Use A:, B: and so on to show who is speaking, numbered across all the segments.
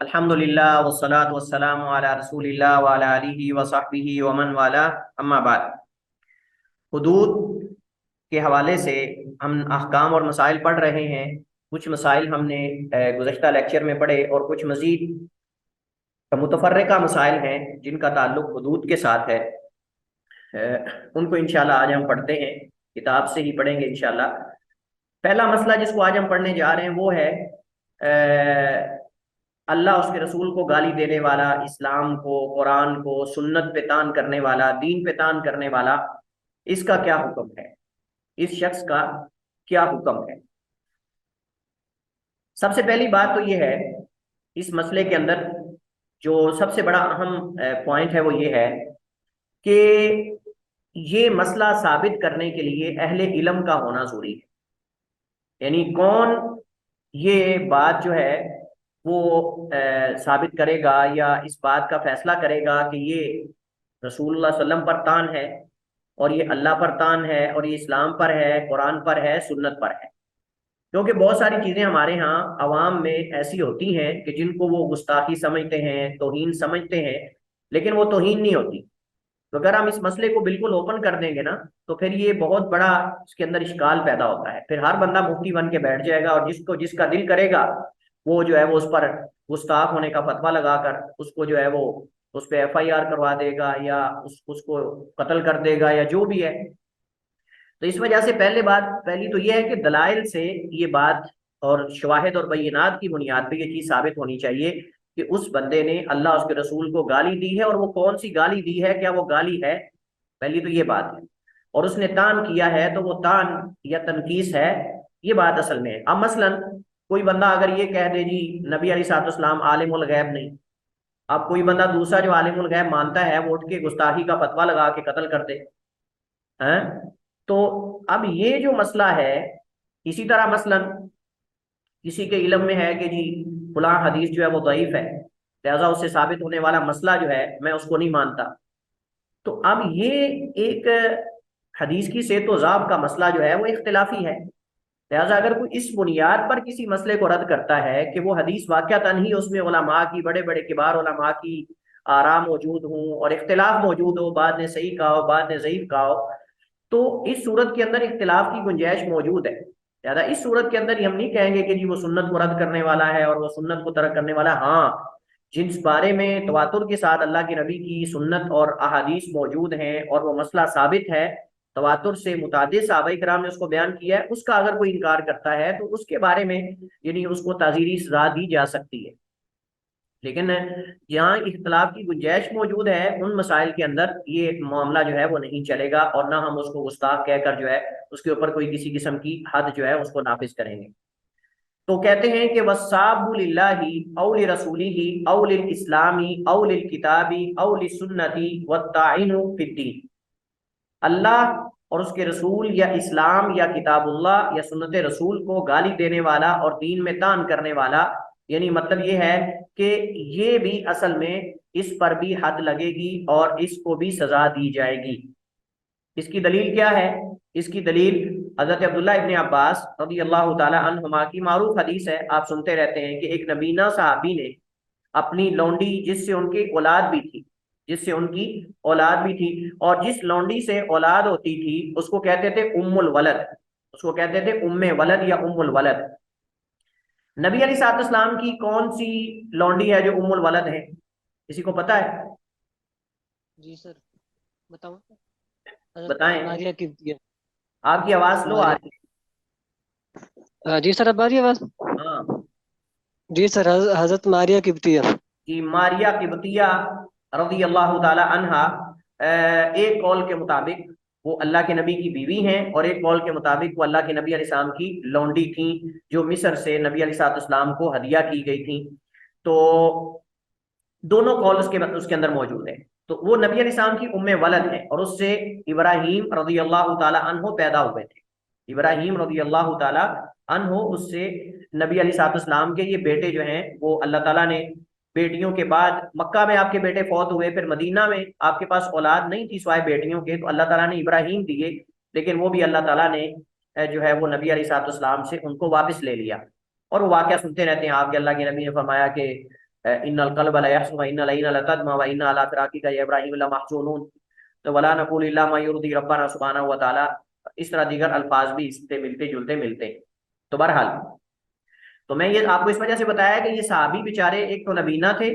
A: अल्हम्दुलिल्लाह वस्सलातु वस्सलामु अला रसूलिल्लाह व अला आलिहि व सहबिहि व मन वाला, अम्मा बाद। हुदूद के हवाले से हम अहकाम और मसाइल पढ़ रहे हैं। कुछ मसाइल हमने गुज़श्ता लेक्चर में पढ़े और कुछ मजीद मुतफर्रिका मसाइल हैं जिनका ताल्लुक हुदूद के साथ है। उनको इंशाल्लाह आज हम पढ़ते हैं, किताब से ही पढ़ेंगे इंशाल्लाह। पहला मसला जिसको आज हम पढ़ने जा रहे हैं वो है अल्लाह उसके रसूल को गाली देने वाला, इस्लाम को, कुरान को, सुन्नत पे तान करने वाला, दीन पे तान करने वाला, इसका क्या हुक्म है, इस शख्स का क्या हुक्म है। सबसे पहली बात तो ये है, इस मसले के अंदर जो सबसे बड़ा अहम पॉइंट है वो ये है कि ये मसला साबित करने के लिए अहले इल्म का होना जरूरी है। यानी कौन ये बात जो है वो साबित करेगा या इस बात का फैसला करेगा कि ये रसूलुल्लाह सल्लल्लाहु अलैहि वसल्लम पर तान है और ये अल्लाह पर तान है और ये इस्लाम पर है, कुरान पर है, सुन्नत पर है। क्योंकि बहुत सारी चीजें हमारे यहाँ अवाम में ऐसी होती हैं कि जिनको वो गुस्ताखी समझते हैं, तौहीन समझते हैं, लेकिन वो तौहीन नहीं होती। तो अगर हम इस मसले को बिल्कुल ओपन कर देंगे ना, तो फिर ये बहुत बड़ा इसके अंदर इश्काल पैदा होता है। फिर हर बंदा मुफ्ती बन के बैठ जाएगा और जिसको जिसका दिल करेगा वो जो है वो उस पर गुस्ताख होने का फतवा लगाकर उसको जो है वो उस पर FIR करवा देगा या उसको कत्ल कर देगा या जो भी है। तो इस वजह से पहली तो ये है कि दलाइल से ये बात और शवाहिद और बैयिनात की बुनियाद पे ये चीज साबित होनी चाहिए कि उस बंदे ने अल्लाह उसके रसूल को गाली दी है, और वो कौन सी गाली दी है, क्या वो गाली है। पहली तो ये बात है। और उसने तान किया है तो वो तान या तनकीस है, ये बात असल में है। अब मसलन कोई बंदा अगर ये कह दे जी नबी अलैहिस्सलाम आलिमुल गैब नहीं, अब कोई बंदा दूसरा जो आलिमुल गैब मानता है वो उठ के गुस्ताखी का फतवा लगा के कत्ल कर दे हैं। तो अब ये जो मसला है, इसी तरह मसलन किसी के इल्म में है कि जी फलां हदीस जो है वो दईफ है, लिहाजा उससे साबित होने वाला मसला जो है मैं उसको नहीं मानता। तो अब ये एक हदीस की सेहत व ज़ाब का मसला जो है वो इख्तिलाफी है। लिहाजा अगर कोई इस बुनियाद पर किसी मसले को रद्द करता है कि वो हदीस वाक़अतन ही उसमें उलमा की, बड़े बड़े किबार उलमा की आरा मौजूद हों और इख्तिलाफ मौजूद हो, बाद ने सही कहा हो, बाद ने ज़ईफ कहा हो, तो इस सूरत के अंदर इख्तिलाफ की गुंजाइश मौजूद है। ज्यादा इस सूरत के अंदर हम नहीं कहेंगे कि जी वो सुन्नत को रद्द करने वाला है और वो सुन्नत को तर्क करने वाला है। हाँ, जिस बारे में तवातुर के साथ अल्लाह के नबी की सुन्नत और अहादीस मौजूद हैं और वो मसला साबित है, तवातुर से मुतादिद सहाबाए किराम ने उसको बयान किया है, उसका अगर कोई इनकार करता है तो उसके बारे में यानी उसको ताज़ीरी सजा दी जा सकती है। लेकिन जहाँ इख्तलाफ की गुंजाइश मौजूद है उन मसाइल के अंदर ये मामला जो है वो नहीं चलेगा, और ना हम उसको गुस्ताख कहकर जो है उसके ऊपर कोई किसी किस्म की हद जो है उसको नाफिज करेंगे। तो कहते हैं कि वस्साबु लिल्लाहि औ लिरसूलिहि औ लिल-इस्लामी औ लिल-किताबी औ लिस-सुन्नति वत्ताइनु फिद्दीन। अल्लाह और उसके रसूल या इस्लाम या किताबुल्लाह या सुन्नत रसूल को गाली देने वाला और दीन में तान करने वाला, यानी मतलब ये है कि ये भी असल में इस पर भी हद लगेगी और इसको भी सजा दी जाएगी। इसकी दलील क्या है? इसकी दलील हजरत अब्दुल्लाह इब्न अब्बास रज़ी अल्लाह ताला अन्हुमा की मारूफ हदीस है। आप सुनते रहते हैं कि एक नबीना साहबी ने अपनी लौंडी, जिससे उनकी औलाद भी थी, और जिस लौंडी से औलाद होती थी उसको कहते थे उम्मुल वलद, उसको कहते थे उम्मे वलद या उम्मुल वलद। नबी अलैहिस्सलाम की कौन सी लौंडी है जो उम्मुल वलद है, किसी को पता है?
B: जी सर, बताओ। हजरत
A: बताएं।
B: मारिया किब्तिया।
A: आपकी आवाज लो आ
B: मारिया।
A: रही
B: जी सर, अब आ रही है आवाज?
A: है। हाँ
B: जी सर, हजरत मारिया किब्तिया।
A: जी, मारिया किबतिया रज़ी अल्लाह ताला अन्हा, एक कौल के मुताबिक वो अल्लाह के नबी की बीवी हैं और एक कौल के मुताबिक वो अल्लाह के नबी अलैहिस्सलाम की लौंडी थी जो मिस्र से नबी अलैहिस्सलाम को हदिया की गई थी। तो दोनों कौल उसके अंदर मौजूद है। तो वो नबी अलैहिस्सलाम की उम्मे वलद है और उससे इब्राहीम रज़ी अल्लाह ताला अन्हो पैदा हुए थे। इब्राहीम रज़ी अल्लाह ताला अन्हो, उससे नबी अलैहिस्सलाम के ये बेटे जो हैं वो अल्लाह ताला ने बेटियों के बाद, मक्का में आपके बेटे फौत हुए, फिर मदीना में आपके पास औलाद नहीं थी सिवाय बेटियों के, तो अल्लाह ताला ने इब्राहीम दिए, लेकिन वो भी अल्लाह ताला ने जो है वो नबी अलैहिस्सलाम से उनको वापस ले लिया। और वो वाकया सुनते रहते हैं आपके, अल्लाह के नबी ने फरमाया कि इन्नल क़ल्ब ला यहज़ुनु व इन्नल अय्ना लतदमा व इन्ना अला फ़िराक़िका या इब्राहीम लमहज़ूनून, तो वला नक़ूलु इल्ला मा युर्दी रब्बना सुब्हानहु व तआला। इस तरह दीगर अल्फाज भी इससे मिलते जुलते मिलते हैं। तो बहरहाल, तो मैं ये आपको इस वजह से बताया कि ये सहाबी बेचारे एक तो नबीना थे,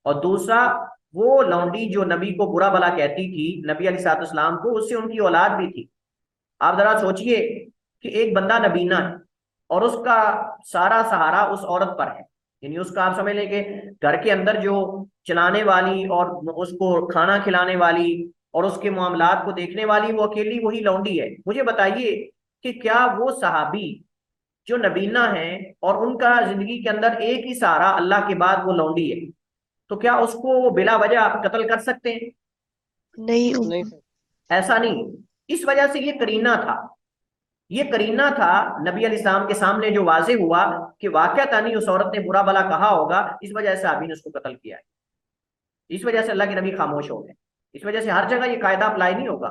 A: और दूसरा वो लौंडी जो नबी को बुरा भला कहती थी, नबी अलैहिस्सलाम को, उससे उनकी औलाद भी थी। आप जरा सोचिए कि एक बंदा नबीना है और उसका सारा सहारा उस औरत पर है, यानी उसका आप समझ लें कि घर के अंदर जो चलाने वाली और उसको खाना खिलाने वाली और उसके मामलात को देखने वाली वो अकेली वही लौंडी है। मुझे बताइए कि क्या वो सहाबी जो नबीना है और उनका जिंदगी के अंदर एक ही सहारा अल्लाह के बाद वो लौंडी है, तो क्या उसको बिला वजह कत्ल कर सकते हैं?
C: नहीं।
B: नहीं सर।
A: ऐसा नहीं। इस वजह से ये करीना था, ये करीना था नबी अलैहिस्सलाम के सामने जो वाजे हुआ कि वाकयातानी उस औरत ने बुरा भला कहा होगा, इस वजह से अभी ने उसको कत्ल किया है। इस वजह से अल्लाह के नबी खामोश हो गए। इस वजह से हर जगह ये कायदा अप्लाई नहीं होगा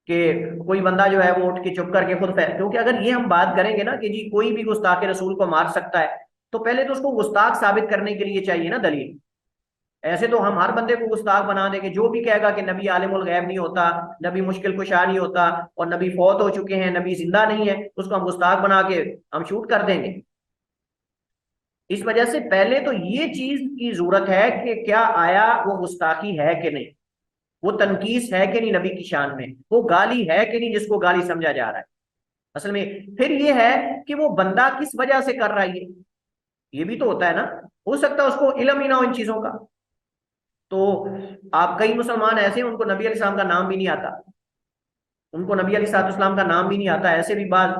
A: कि कोई बंदा जो है वो उठ के चुप करके खुद क्योंकि अगर ये हम बात करेंगे ना कि जी कोई भी गुस्ताख रसूल को मार सकता है, तो पहले तो उसको गुस्ताख साबित करने के लिए चाहिए ना दलील। ऐसे तो हम हर बंदे को गुस्ताख बना देंगे, जो भी कहेगा कि नबी आलिमुल गैब नहीं होता, नबी मुश्किल कुशा नहीं होता और नबी फौत हो चुके हैं, नबी जिंदा नहीं है, उसको हम गुस्ताख बना के हम शूट कर देंगे। इस वजह से पहले तो ये चीज की जरूरत है कि क्या आया वो गुस्ताखी है कि नहीं, वो तनकीस है कि नहीं नबी की शान में, वो गाली है कि नहीं जिसको गाली समझा जा रहा है असल में। फिर ये है कि वो बंदा किस वजह से कर रहा है, ये भी तो होता है ना। हो सकता है उसको इल्म ही ना हो इन चीजों का। तो आप कई मुसलमान ऐसे हैं उनको नबी अलैहिस्सलाम का नाम भी नहीं आता, उनको नबी अलैहिस्सलाम का नाम भी नहीं आता, ऐसे भी बाद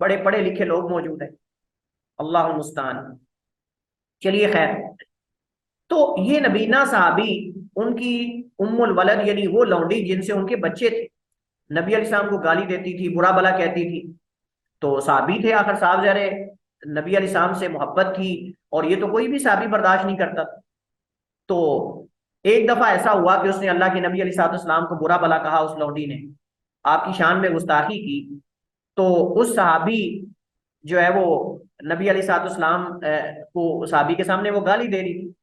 A: बड़े पढ़े लिखे लोग मौजूद हैं। अल्लाह मुस्तान। चलिए खैर, तो ये नबीना साहबी, उनकी उम्मुल वलद यानी वो लौंडी जिनसे उनके बच्चे थे, नबी अलैहिस्सलाम को गाली देती थी, बुरा भला कहती थी। तो साहबी थे आखिर, साहब जरे नबी अलैहिस्सलाम से मोहब्बत थी, और ये तो कोई भी साहबी बर्दाश्त नहीं करता। तो एक दफा ऐसा हुआ कि उसने अल्लाह के नबी अलैहिस्सलाम को बुरा भला कहा, उस लौंडी ने आपकी शान में गुस्ताखी की। तो उस सहाबी जो है वो नबी अलैहिस्सलाम को सहाबी के सामने वो गाली दे रही थी।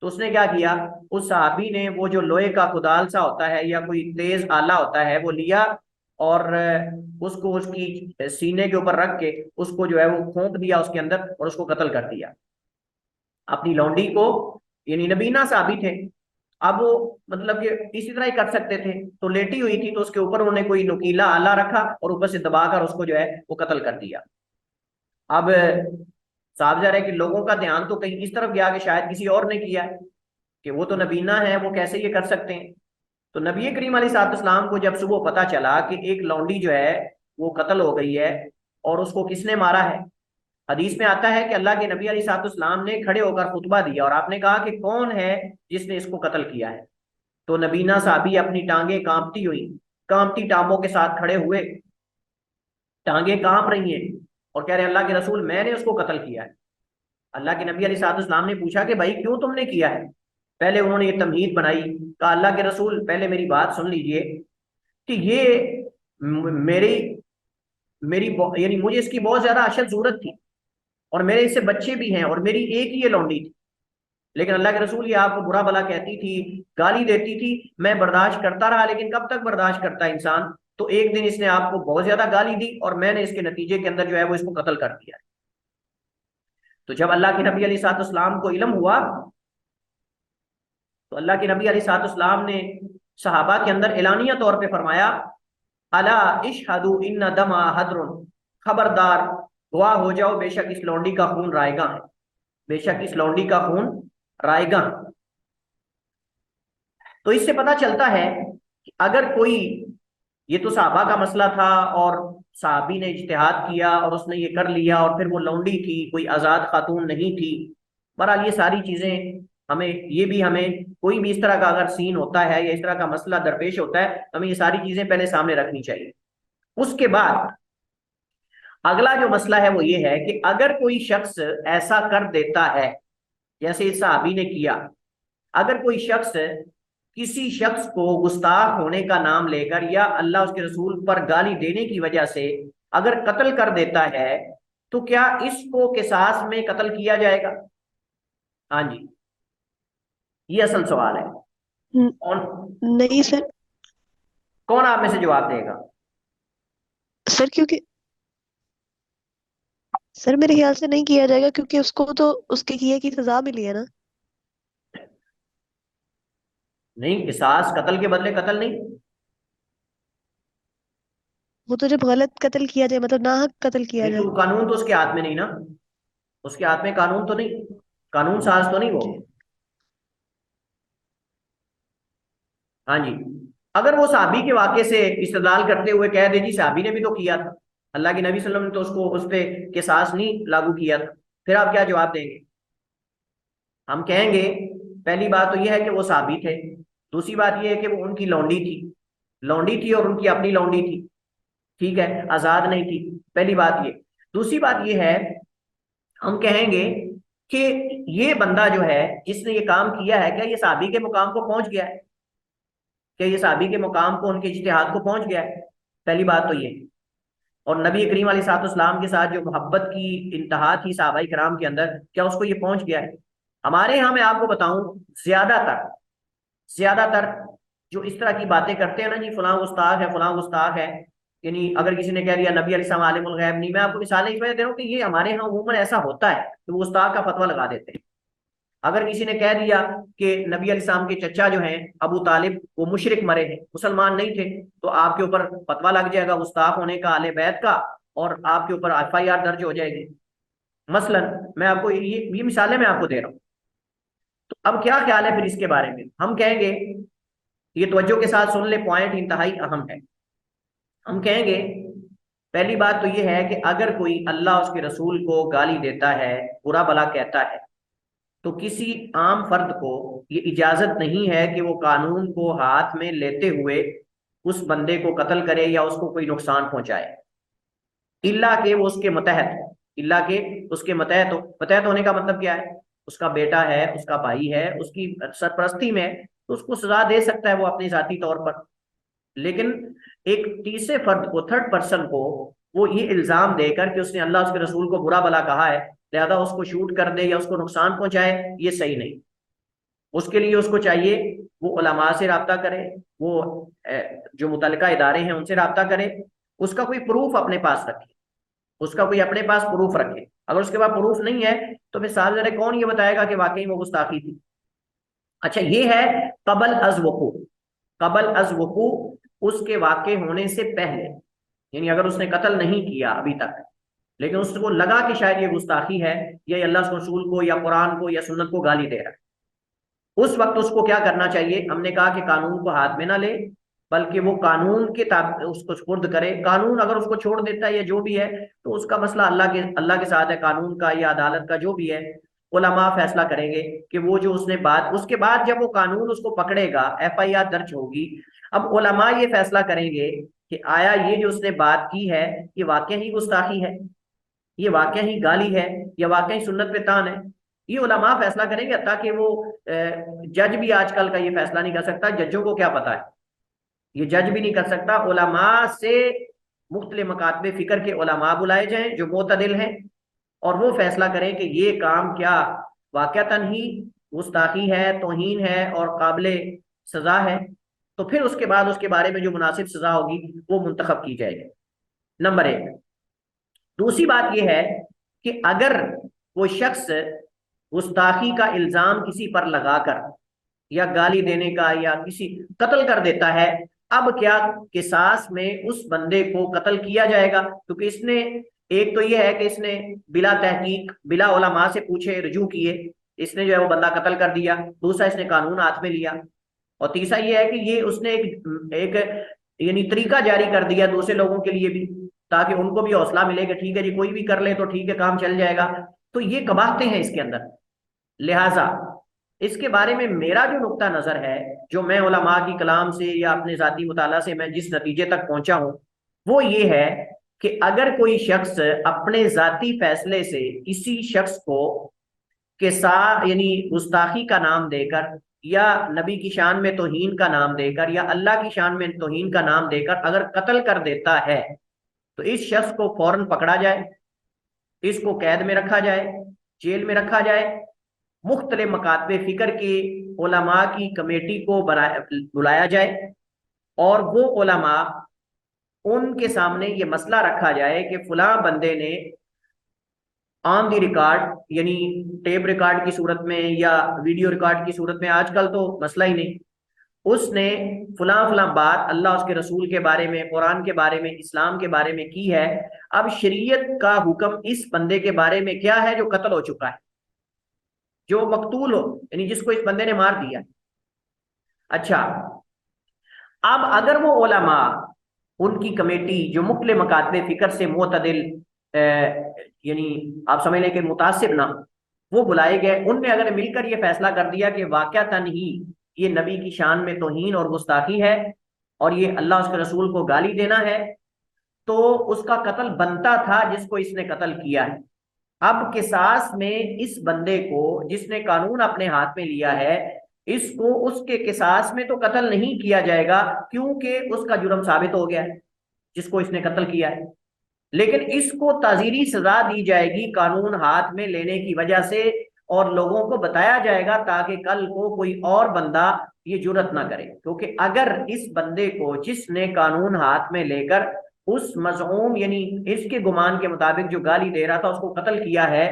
A: तो उसने क्या किया, उस सहाबी ने वो जो लोहे का कुदाल सा होता है या कोई तेज आला होता है वो लिया, और उसको उसकी सीने के ऊपर रख के उसको जो है वो खोंक दिया उसके अंदर और उसको कत्ल कर दिया, अपनी लौंडी को। यानी नबीना साहबी थे। अब वो मतलब कि इसी तरह ही कर सकते थे, तो लेटी हुई थी तो उसके ऊपर उन्होंने कोई नुकीला आला रखा और ऊपर से दबाकर उसको जो है वो कत्ल कर दिया। अब साफ जा रहा है कि लोगों का ध्यान तो कहीं इस तरफ गया कि शायद किसी और ने किया है, कि वो तो नबीना है, वो कैसे ये कर सकते हैं। तो नबी करीम अलैहिस्सलाम को जब सुबह पता चला कि एक लौंडी जो है वो कत्ल हो गई है और उसको किसने मारा है, हदीस में आता है कि अल्लाह के नबी अलैहिस्सलाम ने खड़े होकर खुतबा दिया और आपने कहा कि कौन है जिसने इसको कत्ल किया है। तो नबीना साहबी अपनी टांगे कांपती हुई, कांपती टांगों के साथ खड़े हुए, टांगे कांप रही हैं और कह रहे हैं अल्लाह के रसूल मैंने उसको कत्ल किया है। अल्लाह के नबी अलैहिस्सलाम ने पूछा कि भाई क्यों तुमने किया है। पहले उन्होंने ये तमहीद बनाई, कहा अल्लाह के रसूल पहले मेरी बात सुन लीजिए कि ये मेरी मेरी यानी मुझे इसकी बहुत ज्यादा अशद जरूरत थी और मेरे इससे बच्चे भी हैं और मेरी एक ही ये लौंडी थी, लेकिन अल्लाह के रसूल ये आपको बुरा भला कहती थी, गाली देती थी, मैं बर्दाश्त करता रहा, लेकिन कब तक बर्दाश्त करता है इंसान। तो एक दिन इसने आपको बहुत ज्यादा गाली दी और मैंने इसके नतीजे के अंदर जो है वो इसको कत्ल कर दिया। तो जब अल्लाह के नबी अलैहिस्सलाम को इल्म हुआ तो अल्लाह के नबी अलैहिस्सलाम ने सहाबा के अंदर एलानिया तौर पे फरमाया, अला इशहदु इन्ना दमा हदरुन, खबरदार गवाह हो जाओ, बेशक इस लौंडी का खून रायगा है, बेशक इस लौंडी का खून रायगा। तो इससे पता चलता है कि अगर कोई, ये तो सहाबा का मसला था और साहबी ने इज्तिहाद किया और उसने ये कर लिया, और फिर वो लौंडी थी, कोई आजाद खातून नहीं थी। बहरहाल ये सारी चीजें हमें, ये भी हमें कोई भी इस तरह का अगर सीन होता है या इस तरह का मसला दरपेश होता है, हमें ये सारी चीजें पहले सामने रखनी चाहिए। उसके बाद अगला जो मसला है वो ये है कि अगर कोई शख्स ऐसा कर देता है जैसे इस साहबी ने किया, अगर कोई शख्स किसी शख्स को गुस्ताख होने का नाम लेकर या अल्लाह उसके रसूल पर गाली देने की वजह से अगर कत्ल कर देता है, तो क्या इसको किसास में कत्ल किया जाएगा? हाँ जी, ये असल सवाल है।
C: न-
A: कौन
C: नहीं सर।
A: कौन आप में से जवाब देगा?
C: सर क्योंकि सर मेरे ख्याल से नहीं किया जाएगा, क्योंकि उसको तो उसके किए की सजा मिली है ना।
A: नहीं, किसास कत्ल के बदले कत्ल नहीं।
C: वो तो जब गलत कत्ल किया जाए, मतलब नाहक कत्ल किया
A: नहीं
C: जाए।
A: तो कानून तो उसके हाथ में नहीं ना, उसके हाथ में कानून तो नहीं, कानून साज तो नहीं वो।
C: जी।
A: हाँ जी। अगर वो साहबी के वाक़े से इस्तेदलाल करते हुए कह दे जी साहबी ने भी तो किया था, अल्लाह के नबी सल्लल्लाहु अलैहि वसल्लम ने तो उसको उस पे किसास नहीं लागू किया था, फिर आप क्या जवाब देंगे? हम कहेंगे पहली बात तो यह है कि वो साहबी थे, दूसरी बात यह है कि वो उनकी लौंडी थी, लौंडी थी और उनकी अपनी लौंडी थी, ठीक है, आजाद नहीं थी। पहली बात ये। दूसरी बात ये है, हम कहेंगे कि ये बंदा जो है जिसने ये काम किया है, क्या ये साहबी के मुकाम को पहुंच गया है? क्या ये साहबी के मुकाम को, उनके इज्तिहाद को पहुंच गया है? पहली बात तो ये। और नबी करीम अलैहिस्सलाम के साथ जो मोहब्बत की इंतहा थी सहाबाई कराम के अंदर, क्या उसको ये पहुंच गया है? हमारे यहाँ मैं आपको बताऊं, ज्यादातर ज्यादातर जो इस तरह की बातें करते हैं ना जी, फलां गुस्ताख है, फलां गुस्ताख है, यानी अगर किसी ने कह दिया नबी अलैहिस्सलाम आलिमुल गैब नहीं, मैं आपको मिसालें इस वजह दे रहा हूँ कि ये हमारे यहाँ अमूमन ऐसा होता है कि वो गुस्ताख का फतवा लगा देते हैं। अगर किसी ने कह दिया कि नबी अलैहिस्सलाम के चचा जो हैं अबू तालिब वो मुशरिक मरे हैं, मुसलमान नहीं थे, तो आपके ऊपर फतवा लग जाएगा गुस्ताख होने का आले बैत का, और आपके ऊपर एफआईआर दर्ज हो जाएगी। मसलन मैं आपको ये मिसालें मैं आपको दे रहा हूँ। तो अब क्या ख्याल है फिर इसके बारे में? हम कहेंगे, ये तवज्जो के साथ सुन ले, पॉइंट इंतहाई अहम है। हम कहेंगे पहली बात तो ये है कि अगर कोई अल्लाह उसके रसूल को गाली देता है, बुरा भला कहता है, तो किसी आम फर्द को ये इजाजत नहीं है कि वो कानून को हाथ में लेते हुए उस बंदे को कत्ल करे या उसको कोई नुकसान पहुंचाए, इल्ला के वो उसके मतहत हो, इल्ला के उसके मतहत हो। मतहत होने का मतलब क्या है? उसका बेटा है, उसका भाई है, उसकी सरपरस्ती में है, तो उसको सजा दे सकता है वो अपनी जाती तौर पर। लेकिन एक तीसरे फर्द को, थर्ड पर्सन को, वो ये इल्जाम देकर कि उसने अल्लाह उसके रसूल को बुरा भला कहा है, लिहाजा उसको शूट कर दे या उसको नुकसान पहुंचाए, ये सही नहीं। उसके लिए उसको चाहिए वो उलमा से राब्ता करे, वो जो मुतलका इदारे हैं उनसे राब्ता करे, उसका कोई प्रूफ अपने पास रखे, उसका कोई अपने पास प्रूफ रखे। अगर उसके पास प्रूफ नहीं है तो फिर साहब जरा कौन ये बताएगा कि वाकई वो गुस्ताखी थी? अच्छा, ये है कबल अज वकू। कबल अज वकू, उसके वाक़े होने से पहले, यानी अगर उसने कत्ल नहीं किया अभी तक, लेकिन उसको लगा कि शायद ये गुस्ताखी है, या ये अल्लाह के रसूल को या कुरान को या सुन्नत को गाली दे रहा है, उस वक्त उसको क्या करना चाहिए? हमने कहा कि कानून को हाथ में ना ले, बल्कि वो कानून के ताब उसको सुपुर्द करे। कानून अगर उसको छोड़ देता है या जो भी है, तो उसका मसला अल्लाह के साथ है, कानून का या अदालत का जो भी है, उलमा फैसला करेंगे कि वो जो उसने बात, उसके बाद जब वो कानून उसको पकड़ेगा, एफआईआर दर्ज होगी, अब उलमा ये फैसला करेंगे कि आया ये जो उसने बात की है, ये वाकई ही गुस्ताखी है, ये वाकई ही गाली है, या वाकई सुन्नत पे तान है। ये उलमा फैसला करेंगे, ताकि वो जज भी आजकल का ये फैसला नहीं कर सकता, जजों को क्या पता है, ये जज भी नहीं कर सकता। उलमा से मुख्तलिफ मकातबे फिक्र के उलमा बुलाए जाएं जो मोतदिल हैं, और वो फैसला करें कि ये काम क्या वाकयातन ही गुस्ताखी है, तौहीन है और काबिल सजा है, तो फिर उसके बाद उसके बारे में जो मुनासिब सजा होगी वो मुंतखब की जाएगी। नंबर एक। दूसरी बात यह है कि अगर वो शख्स गुस्ताखी का इल्जाम किसी पर लगाकर, या गाली देने का, या किसी कत्ल कर देता है, अब क्या किसास में उस बंदे को कत्ल किया जाएगा? क्योंकि इसने, एक तो ये है कि इसने बिला तहकीक, बिला उलमा से पूछे रजू किए, इसने जो है वो बंदा कत्ल कर दिया। दूसरा, इसने कानून हाथ में लिया। और तीसरा ये है कि ये उसने एक एक यानी तरीका जारी कर दिया दूसरे लोगों के लिए भी, ताकि उनको भी हौसला मिले कि ठीक है जी, कोई भी कर ले तो ठीक है, काम चल जाएगा। तो ये कबाहते हैं इसके अंदर। लिहाजा इसके बारे में मेरा जो नुक्ता नजर है, जो मैं उलमा की कलाम से या अपने जाती मुताला से मैं जिस नतीजे तक पहुंचा हूं, वो ये है कि अगर कोई शख्स अपने जाती फैसले से किसी शख्स को के साथ, यानी गुस्ताखी का नाम देकर, या नबी की शान में तौहीन का नाम देकर, या अल्लाह की शान में तौहीन का नाम देकर अगर कत्ल कर देता है, तो इस शख्स को फौरन पकड़ा जाए, इसको कैद में रखा जाए, जेल में रखा जाए। मुख्तलिफ मकातबे फिक्र के उलमा की कमेटी को बुलाया जाए और वो उलमा, उनके सामने ये मसला रखा जाए कि फलां बंदे ने ऑन दी रिकॉर्ड, यानी टेप रिकॉर्ड की सूरत में या वीडियो रिकॉर्ड की सूरत में, आजकल तो मसला ही नहीं, उसने फलां फलां बात अल्लाह उसके रसूल के बारे में, कुरान के बारे में, इस्लाम के बारे में की है। अब शरीयत का हुक्म इस बंदे के बारे में क्या है जो कत्ल हो चुका है, जो मकतूल हो, यानी जिसको इस बंदे ने मार दिया। अच्छा, अब अगर वो उलमा, उनकी कमेटी जो मुख्तलिफ मकातबे फिक्र से मुतदिल, यानी आप समझ लें कि मुतासिब ना, वो बुलाए गए, उनने अगर मिलकर ये फैसला कर दिया कि वाकयातन ही ये नबी की शान में तौहीन और गुस्ताखी है और ये अल्लाह उसके रसूल को गाली देना है, तो उसका कत्ल बनता था जिसको इसने कत्ल किया है। अब किसास में इस बंदे को जिसने कानून अपने हाथ में लिया है, इसको उसके किसास में तो कत्ल नहीं किया जाएगा क्योंकि उसका जुर्म साबित हो गया है जिसको इसने कत्ल किया है, लेकिन इसको ताजीरी सजा दी जाएगी कानून हाथ में लेने की वजह से, और लोगों को बताया जाएगा ताकि कल को कोई और बंदा ये जुर्रत ना करे। क्योंकि अगर इस बंदे को जिसने कानून हाथ में लेकर उस मज़ऊम, यानी इसके गुमान के मुताबिक जो गाली दे रहा था, उसको कत्ल किया है,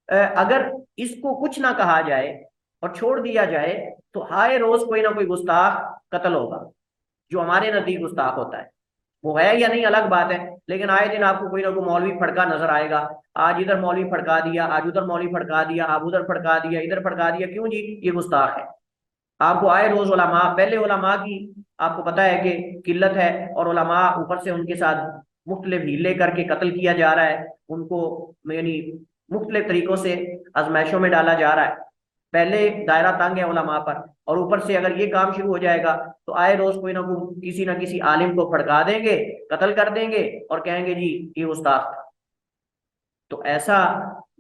A: अगर इसको कुछ ना कहा जाए और छोड़ दिया जाए, तो हाय रोज कोई ना कोई गुस्ताख कत्ल होगा, जो हमारे नजदीक गुस्ताख होता है। वो है या नहीं अलग बात है, लेकिन आए दिन आपको कोई ना कोई मौलवी फड़का नजर आएगा। आज इधर मौलवी फड़का दिया, आज उधर मौलवी फड़का दिया, आप उधर फड़का दिया, इधर फड़का दिया, क्यों जी? ये गुस्ताख है। आपको आए रोज उलमा, पहले उलमा की आपको पता है कि किल्लत है, और उलमा ऊपर से उनके साथ मुख्तलिफ हीले करके कत्ल किया जा रहा है, उनको यानी मुख्तलिफ तरीकों से आजमाइशों में डाला जा रहा है। पहले दायरा तंग है उलमा पर, और ऊपर से अगर ये काम शुरू हो जाएगा तो आए रोज कोई ना किसी आलिम को फड़का देंगे, कत्ल कर देंगे और कहेंगे जी ये गुस्ताख था। तो ऐसा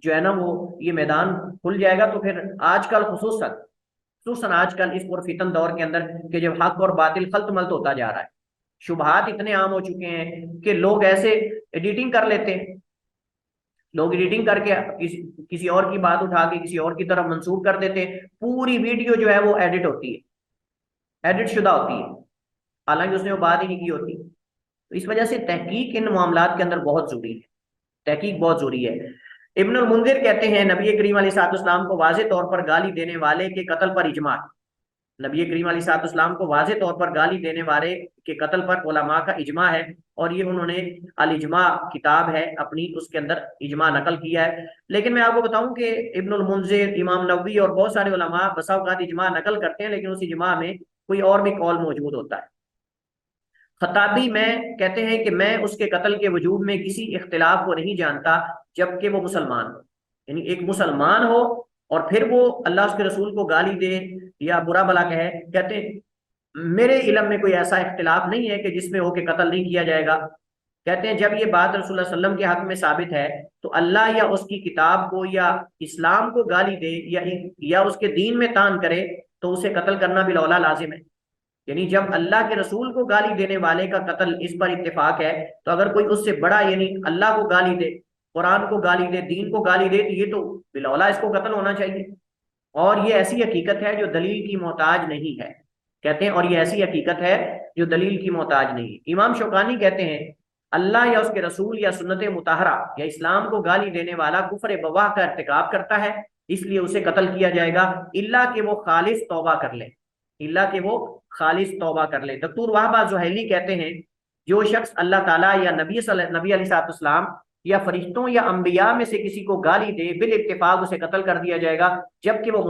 A: जो है ना, वो ये मैदान खुल जाएगा। तो फिर आजकल खुसूसन आजकल इस पुरफितन दौर के अंदर कि जब हक और बातिल खल्त मल्त होता जा रहा है, शुबहात इतने आम हो चुके हैं कि लोग ऐसे एडिटिंग कर लेते हैं, लोग एडिटिंग करके किसी और की बात उठा के किसी और की तरफ मंसूब कर देते हैं। पूरी वीडियो जो है वो एडिट होती है, एडिट शुदा होती है, हालांकि उसने वो बात ही नहीं की होती। तो इस वजह से तहकीक इन मामलात के अंदर बहुत जरूरी है, तहकीक बहुत जरूरी है। इब्न अल मुंजिर कहते हैं नबी करीम अलैहिस्सलाम को वाज़े तौर पर गाली देने वाले के कत्ल पर इजमा, नबी करीम अलैहिस्सलाम को वाज़े तौर पर गाली देने वाले के कत्ल पर उलमा का इजमा है, और ये उन्होंने अल इजमा किताब है अपनी, उसके अंदर इजमा नकल किया है। लेकिन मैं आपको बताऊं कि इब्न अल मुंजिर, इमाम नववी और बहुत सारे उलमा बसा औक़ात इजमा नकल करते हैं, लेकिन उस इजमा में कोई और भी कौल मौजूद होता है। खत्ताबी में कहते हैं कि मैं उसके कत्ल के वजूद में किसी इख्तिलाफ को नहीं जानता जबकि वो मुसलमान हो, यानी एक मुसलमान हो और फिर वो अल्लाह उसके रसूल को गाली दे या बुरा भला कहे। कहते हैं मेरे इल्म में कोई ऐसा इख्तिलाफ नहीं है कि जिसमें हो के कत्ल नहीं किया जाएगा। कहते हैं जब ये बात रसूलुल्लाह सल्लल्लाहु अलैहि वसल्लम के हक में साबित है तो अल्लाह या उसकी किताब को या इस्लाम को गाली दे या उसके दीन में तान करे तो उसे कत्ल करना भी लौला लाजिम है। यानी जब अल्लाह के रसूल को गाली देने वाले का कत्ल इस पर इत्तेफाक है, तो अगर कोई उससे बड़ा, यानी अल्लाह को गाली दे, कुरान को गाली दे, दीन को गाली दे, तो ये तो बिलौला इसको कत्ल होना चाहिए। और ये ऐसी हकीकत है जो दलील की मोहताज नहीं है, कहते हैं, और ये ऐसी हकीकत है जो दलील की मोहताज नहीं है। इमाम शौकानी कहते हैं अल्लाह या उसके रसूल या सुन्नत मुताहरा या इस्लाम को गाली देने वाला कुफर बवाह का इर्तिकाब करता है, इसलिए उसे कत्ल किया जाएगा, इल्ला कि वो खालिस तौबा कर ले, इल्ला कि वो खालिस तौबा कर ले। दक्तूर वहाबा ज़ुहैली कहते हैं जो शख्स अल्लाह ताला या नबी अलैहिस्सलाम या फरिश्तों या अंबिया में से किसी को गाली दे, बिल इत्तेफाक उसे कत्ल कर दिया जाएगा जबकि वो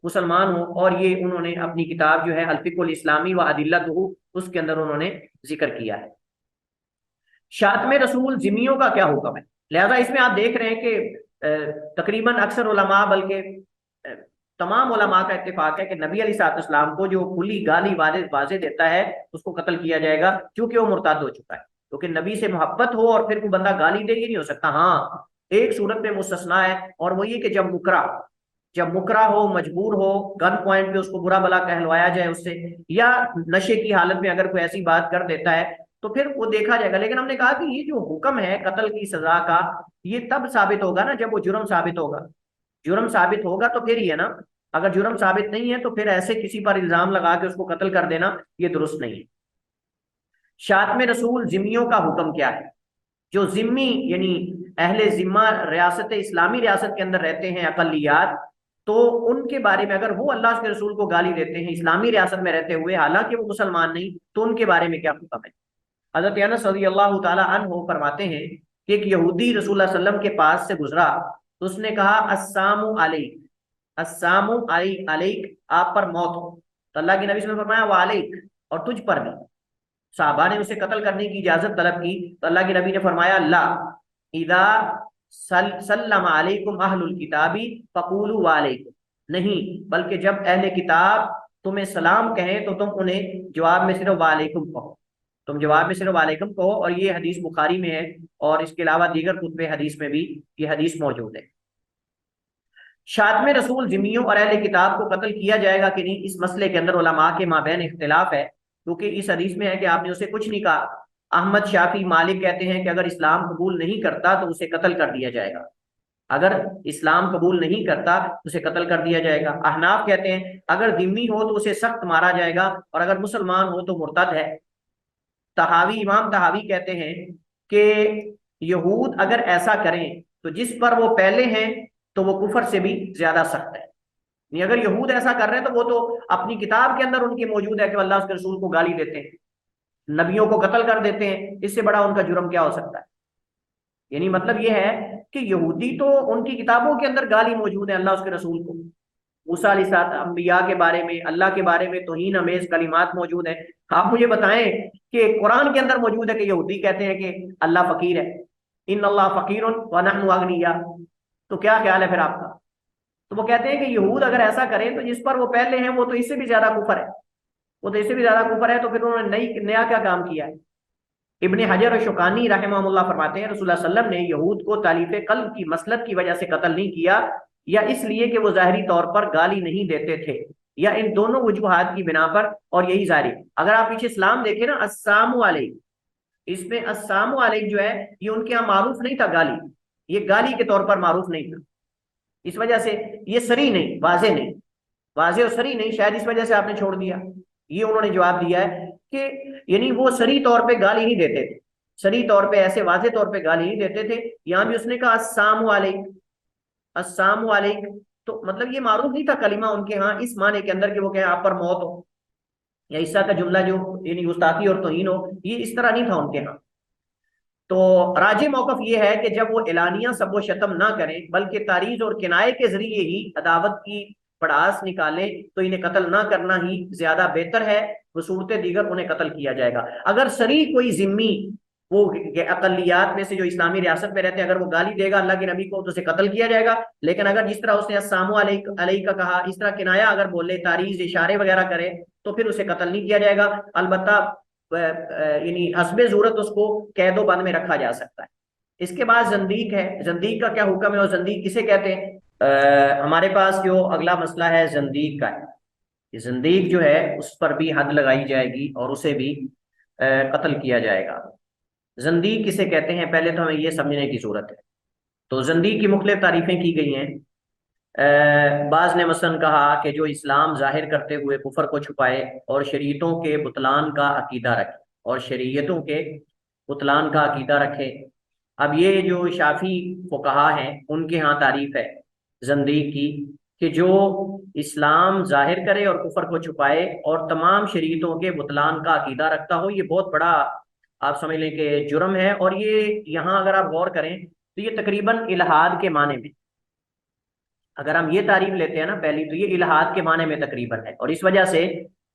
A: मुसलमान हो। और ये उन्होंने अपनी किताब जो है अल फिक़्हुल इस्लामी व अदिल्लतुहु, उसके अंदर उन्होंने जिक्र किया है। शातमे रसूल जिम्मियों का क्या हुक्म है? लिहाजा इसमें आप देख रहे हैं कि तकरीबन अक्सर उलमा, बल्कि तमाम उलमा का इत्तेफाक है कि नबी अलैहिस्सलाम को जो खुली गाली वाजे देता है उसको कत्ल किया जाएगा, क्योंकि वो मुर्ताद हो चुका है। क्योंकि नबी से मोहब्बत हो और फिर कोई बंदा गाली दे, ये नहीं हो सकता। हाँ, एक सूरत में मुस्तस्ना है, और वो ये कि जब मुकरा हो, मजबूर हो, गन पॉइंट पे उसको बुरा भला कहलवाया जाए उससे, या नशे की हालत में अगर कोई ऐसी बात कर देता है तो फिर वो देखा जाएगा। लेकिन हमने कहा कि ये जो हुक्म है कत्ल की सजा का, ये तब साबित होगा ना जब वो जुर्म साबित होगा। जुर्म साबित होगा तो फिर ही है ना। अगर जुर्म साबित नहीं है तो फिर ऐसे किसी पर इल्जाम लगा के उसको कत्ल कर देना ये दुरुस्त नहीं है। शातम रसूल जिम्मियों का हुक्म क्या है? जो जिम्मी यानी अहले जिम्मा रियासत इस्लामी रियासत के अंदर रहते हैं अकलियात, तो उनके बारे में अगर वो अल्लाह के रसूल को गाली देते हैं इस्लामी रियासत में रहते हुए, हालांकि वो मुसलमान नहीं, तो उनके बारे में क्या हुक्म है? हजरत अनस रज़ियल्लाहु ताला अन्हु फरमाते हैं कि एक यहूदी रसूलुल्लाह सल्लल्लाहु अलैहि वसल्लम के पास से गुजरा, तो उसने कहा अस्सामु अलैक, अस्सामु अलैक, आप पर मौत हो। तो अल्लाह के नबी ने फरमाया वालैक, और तुझ पर भी। साहबा ने उसे कत्ल करने की इजाजत तलब की, तो अल्लाह के नबी ने फरमाया ला इदा सल्लम अलैकुम अहलुल किताबी फकूलू वालैकुम, नहीं, बल्कि जब अहले किताब तुम्हें सलाम कहें तो तुम उन्हें जवाब में सिर्फ वालेकुम कहो, तुम जवाब में सिर्फ वालेकुम कहो। और ये हदीस बुखारी में है और इसके अलावा दीगर कुतुब हदीस में भी ये हदीस मौजूद है। शातम रसूल जिम्मियों और अहले किताब को कत्ल किया जाएगा कि नहीं, इस मसले के अंदर उलमा के माबैन इख्तिलाफ है, क्योंकि इस हदीस में है कि आपने उसे कुछ नहीं कहा। अहमद, शाफी, मालिक कहते हैं कि अगर इस्लाम कबूल नहीं करता तो उसे कत्ल कर दिया जाएगा, अगर इस्लाम कबूल नहीं करता तो उसे कत्ल कर दिया जाएगा। अहनाफ कहते हैं अगर जिम्मी हो तो उसे सख्त मारा जाएगा, और अगर मुसलमान हो तो मुर्तद है। तहावी, इमाम तहावी कहते हैं कि यहूद अगर ऐसा करें तो जिस पर वो पहले हैं तो वो कुफर से भी ज्यादा सख्त है। नहीं, अगर यहूद ऐसा कर रहे हैं तो वो तो अपनी किताब के अंदर उनके मौजूद है कि अल्लाह उसके रसूल को गाली देते हैं, नबियों को कत्ल कर देते हैं, इससे बड़ा उनका जुर्म क्या हो सकता है? यानी मतलब ये है कि यहूदी तो उनकी किताबों के अंदर गाली मौजूद है अल्लाह उसके रसूल को, मूसा अलैहिस्सलाम अंबिया के बारे में, अल्लाह के बारे में तौहीन अमेज कलिमात मौजूद है। आप मुझे बताएं कि कुरान के अंदर मौजूद है कि यहूदी कहते हैं कि अल्लाह फकीर है, इन अल्लाह फकीरुन व नहनु अगनिया, तो क्या ख्याल है फिर आपका? तो वो कहते हैं कि यहूद अगर ऐसा करें तो जिस पर वो पहले हैं वो तो इससे भी ज्यादा कुफर है, वो तो इससे भी ज्यादा कुफर है, तो फिर उन्होंने नया क्या काम किया है? इब्ने हजर और शुकानी रहमहुल्लाह फरमाते हैं रसूलुल्लाह सल्लल्लाहु अलैहि वसल्लम ने यहूद को तालीफ कल्ब की मसलत की वजह से कत्ल नहीं किया, या इसलिए कि वो जाहिरी तौर पर गाली नहीं देते थे, या इन दोनों वजूहात की बिना पर, और यही जारी। अगर आप पीछे इस्लाम देखें ना, अस्सामु अलैक, इसमें अस्सामु अलैक जो है ये उनके यहाँ मारूफ नहीं था गाली, ये गाली के तौर पर मारूफ नहीं था, इस वजह से ये सरी नहीं, वाजे नहीं, वाजे और सरी नहीं, शायद इस वजह से आपने छोड़ दिया। ये उन्होंने जवाब दिया है कि यानी वो सरी तौर पे गाली नहीं देते थे, सरी तौर पे ऐसे वाजे तौर पे गाली नहीं देते थे। यहां भी उसने कहा अस्सामु अलैक, अस्सामु अलैक, तो मतलब ये मारूफ नहीं था कलिमा उनके यहाँ इस माने के अंदर कि वो कहें आप पर मौत हो, या ईसा का जुमला जो यानी गुस्ताखी और तौहीन हो, ये इस तरह नहीं था उनके यहाँ। तो राजी मौकफ ये है कि जब वो एलानिया सब वो शतम ना करें बल्कि तारीज और किनाए के जरिए ही अदावत की पड़ास निकालें, तो इन्हें कत्ल ना करना ही ज्यादा बेहतर है, बसूरत दीगर उन्हें कत्ल किया जाएगा। अगर सरी कोई जिम्मी वो अकलियात में से जो इस्लामी रियासत में रहते हैं अगर वो गाली देगा अल्लाह के नबी को तो उसे कत्ल किया जाएगा, लेकिन अगर जिस तरह उसने अस्सामु अलैका कहा इस तरह किनाया अगर बोले, तारीज, इशारे वगैरह करे, तो फिर उसे कत्ल नहीं किया जाएगा। अलबत्ता यानी हस्बे जरूरत उसको कैदो बंद में रखा जा सकता है। इसके बाद जंदीक है, जंदीक का क्या हुक्म है और जंदीक किसे कहते हैं? हमारे पास जो अगला मसला है जंदीक का है। जंदीक जो है उस पर भी हद लगाई जाएगी और उसे भी कत्ल किया जाएगा। जंदीक किसे कहते हैं पहले तो हमें ये समझने की जरूरत है। तो जंदीक की मुख्तलिफ तारीफें की गई हैं। बाज ने मसलन कहा कि जो इस्लाम जाहिर करते हुए कुफर को छुपाए और शरीयतों के बुतलान का अकीदा रखे, और शरीयतों के बुतलान का अकीदा रखे। अब ये जो शाफी फुकहा हैं उनके यहाँ तारीफ है जंदीक की कि जो इस्लाम जाहिर करे और कुफर को छुपाए और तमाम शरीयतों के बुतलान का अकीदा रखता हो, ये बहुत बड़ा आप समझ लें कि जुर्म है। और ये यहाँ अगर आप गौर करें तो ये तकरीबन इल्हाद के माने में, अगर हम ये तारीफ लेते हैं ना पहली, तो ये इल्हाद के माने में तकरीबन है। और इस वजह से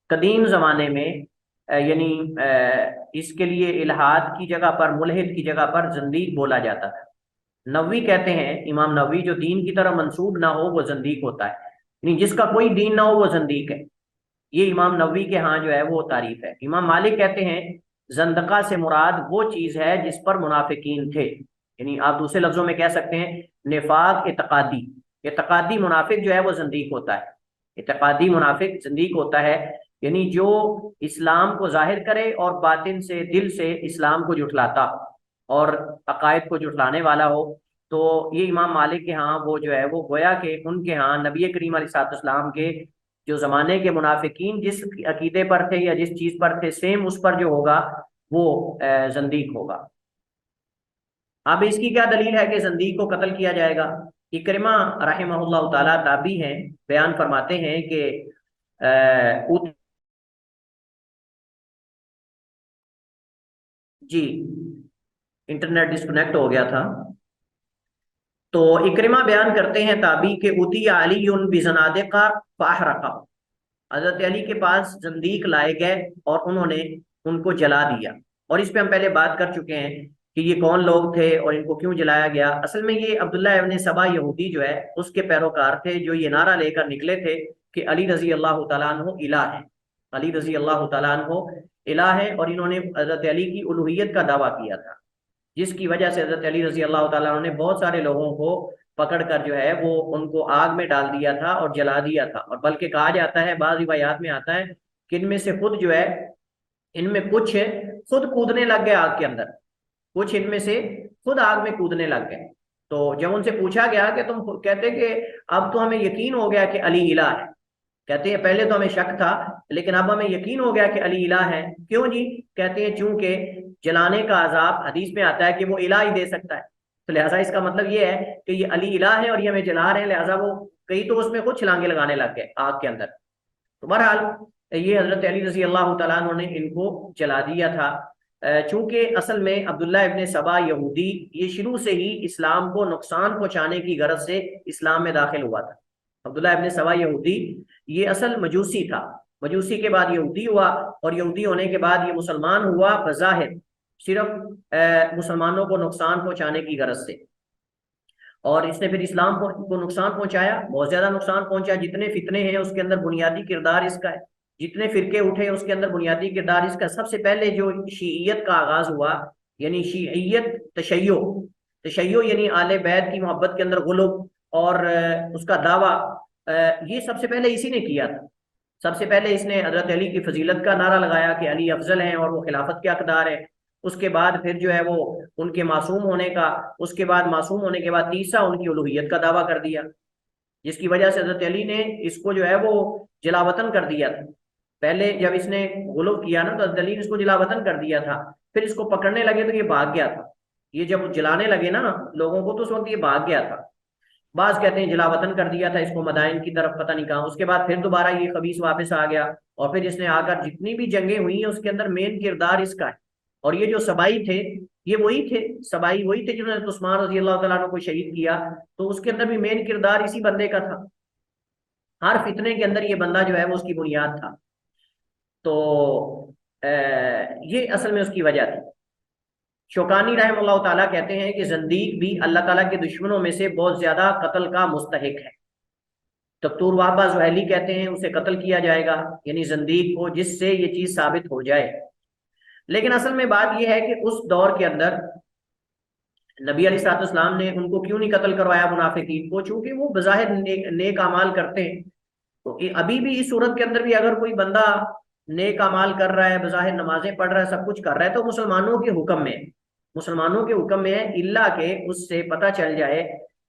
A: कदीम जमाने में यानी इसके लिए इल्हाद की जगह पर, मुल्हिद की जगह पर जंदीक बोला जाता था। नबवी कहते हैं, इमाम नबवी, जो दीन की तरह मंसूब ना हो वो जंदीक होता है, यानी जिसका कोई दीन ना हो वो जंदीक है। ये इमाम नबवी के यहाँ जो है वो तारीफ है। इमाम मालिक कहते हैं जंदका से मुराद वो चीज है जिस पर मुनाफिकीन थे, यानी आप दूसरे लफ्जों में कह सकते हैं निफाक इतकादी। इतकादी मुनाफिक जो है वो जंदीक होता है, इतकादी मुनाफिक जंदीक होता है, यानी जो इस्लाम को जाहिर करे और बातिन से, दिल से इस्लाम को जुटलाता और अकायद को जुटलाने वाला हो, तो ये इमाम मालिक के यहाँ वो जो है वो गोया के उनके यहाँ नबी करीम अलैहिस्सलाम के जो ज़माने के मुनाफिकीन जिस अकीदे पर थे या जिस चीज़ पर थे, सेम उस पर जो होगा वो जंदीक होगा। अब इसकी क्या दलील है कि जंदीक को कत्ल किया जाएगा? इकरिमा रहमहुल्लाह ताला ताबी हैं, बयान फरमाते हैं कि जी इंटरनेट डिस्कनेक्ट हो गया था। तो इकरिमा बयान करते हैं ताबी के उती अली बिजनादिका फाहरका, हजरत अली के पास जंदीक लाए गए और उन्होंने उनको जला दिया। और इस पे हम पहले बात कर चुके हैं कि ये कौन लोग थे और इनको क्यों जलाया गया। असल में ये अब्दुल्लाह इब्न सबा यहूदी जो है उसके पैरोकार थे, जो ये नारा लेकर निकले थे कि अली रजी अल्लाह तआला अन्हु इलाह है, अली रजी अल्लाह तआला अन्हु इलाह है। और इन्होंने हजरत अली की उलूहियत का दावा किया था, जिसकी वजह से हजरत अली रजी अल्लाह तआला अन्हु ने बहुत सारे लोगों को पकड़ कर जो है वो उनको आग में डाल दिया था और जला दिया था। और बल्कि कहा जाता है, बाज़ रिवायात में आता है कि इनमें से खुद जो है, इनमें कुछ खुद कूदने लग गए आग के अंदर, कुछ इनमें से खुद आग में कूदने लग गए। तो जब उनसे पूछा गया कि तुम कहते कि अब तो हमें यकीन हो गया कि अली इला है, कहते हैं पहले तो हमें शक था लेकिन अब हमें यकीन हो गया कि अली इला है। क्यों जी? कहते हैं चूंकि जलाने का अजाब हदीस में आता है कि वो इला ही दे सकता है, तो लिहाजा इसका मतलब ये है कि ये अली इला है और ये हमें जला रहे हैं, लिहाजा वो कई तो उसमें कुछ छलांगे लगाने लग गए आग के अंदर। तो बहरहाल ये हजरत अली रजी अल्लाह तआला अन्हु ने इनको जला दिया था। चूंकि असल में अब्दुल्लाह इब्न सबा यहूदी ये शुरू से ही इस्लाम को नुकसान पहुंचाने की गरज से इस्लाम में दाखिल हुआ था। अब्दुल्लाह इब्न सबा यहूदी ये असल मजूसी था, मजूसी के बाद यहूदी हुआ और यहूदी होने के बाद ये मुसलमान हुआ बज़ाहिर सिर्फ मुसलमानों को नुकसान पहुंचाने की गरज से। और इसने फिर इस्लाम को नुकसान पहुंचाया, बहुत ज्यादा नुकसान पहुंचा। जितने फितने हैं उसके अंदर बुनियादी किरदार इसका है, जितने फिरके उठे उसके अंदर बुनियादी किरदार इसका। सबसे पहले जो शीयत का आगाज हुआ, यानी शीयत तशय्यो, तशय्यो यानी आले बैत की मोहब्बत के अंदर गुलूब और उसका दावा, ये सबसे पहले इसी ने किया था। सबसे पहले इसने हजरत अली की फजीलत का नारा लगाया कि अली अफजल हैं और वो खिलाफत के हकदार है। उसके बाद फिर जो है वो उनके मासूम होने का, उसके बाद मासूम होने के बाद तीसरा उनकी उलूहियत का दावा कर दिया, जिसकी वजह से हजरत अली ने इसको जो है वो जलावतन कर दिया था। पहले जब इसने गुलूब किया ना तो हजरत अली ने इसको जलावतन कर दिया था। फिर इसको पकड़ने लगे तो ये भाग गया था। ये जब जलाने लगे ना लोगों को तो उस वक्त ये भाग गया था। बाज कहते हैं जलावतन कर दिया था इसको मदाइन की तरफ, पता नहीं कहाँ। उसके बाद फिर दोबारा ये खबीस वापस आ गया और फिर इसने आकर जितनी भी जंगें हुई हैं उसके अंदर मेन किरदार इसका है। और ये जो सबाई थे ये वही थे, सबाई वही थे जिन्होंने उस्मान रजी अल्लाह तआला अन्हु को शहीद किया, तो उसके अंदर भी मेन किरदार इसी बंदे का था। हर फितने के अंदर ये बंदा जो है वो उसकी बुनियाद था। तो ये असल में उसकी वजह थी। शौकानी रहमतुल्लाह ताला कहते हैं कि जंदीक भी अल्लाह ताला के दुश्मनों में से बहुत ज्यादा कत्ल का मुस्तहिक है। दक्तूर वाहबा ज़ुहैली कहते हैं उसे कत्ल किया जाएगा, यानी जंदीक को, जिससे ये चीज साबित हो जाए। लेकिन असल में बात यह है कि उस दौर के अंदर नबी अलैहिस्सलाम ने उनको क्यों नहीं कत्ल करवाया मुनाफिकीन को? चूंकि वो बज़ाहिर नेक अमाल करते हैं। तो अभी भी इस सूरत के अंदर भी अगर कोई बंदा नेक अमाल कर रहा है, बज़ाहिर नमाजें पढ़ रहा है, सब कुछ कर रहा है, तो मुसलमानों के हुक्म में है, मुसलमानों के हुक्म में है, इल्ला के उससे पता चल जाए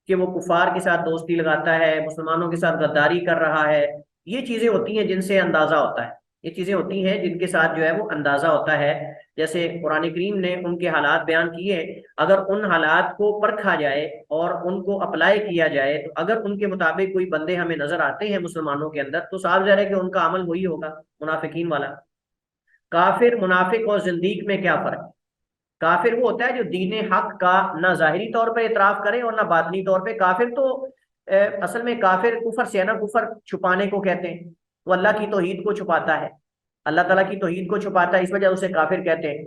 A: कि वो कुफार के साथ दोस्ती लगाता है, मुसलमानों के साथ गद्दारी कर रहा है। ये चीजें होती हैं जिनसे अंदाजा होता है, ये चीजें होती हैं जिनके साथ जो है वो अंदाजा होता है। जैसे कुरान करीम ने उनके हालात बयान किए, अगर उन हालात को परखा जाए और उनको अप्लाई किया जाए, तो अगर उनके मुताबिक कोई बंदे हमें नजर आते हैं मुसलमानों के अंदर, तो साफ ज़ाहिर है कि उनका अमल वही होगा मुनाफिकीन वाला। काफिर, मुनाफिक और जिंदीक में क्या फर्क? काफिर वो होता है जो दीन हक का ना जाहिरी तौर पर इतराफ करे और ना बातनी तौर पे। काफिर तो असल में काफिर कुफर से है ना, कुफर छुपाने को कहते हैं। वो अल्लाह की तौहीद को छुपाता है, अल्लाह ताला की तौहीद को छुपाता है, इस वजह उसे काफिर कहते हैं।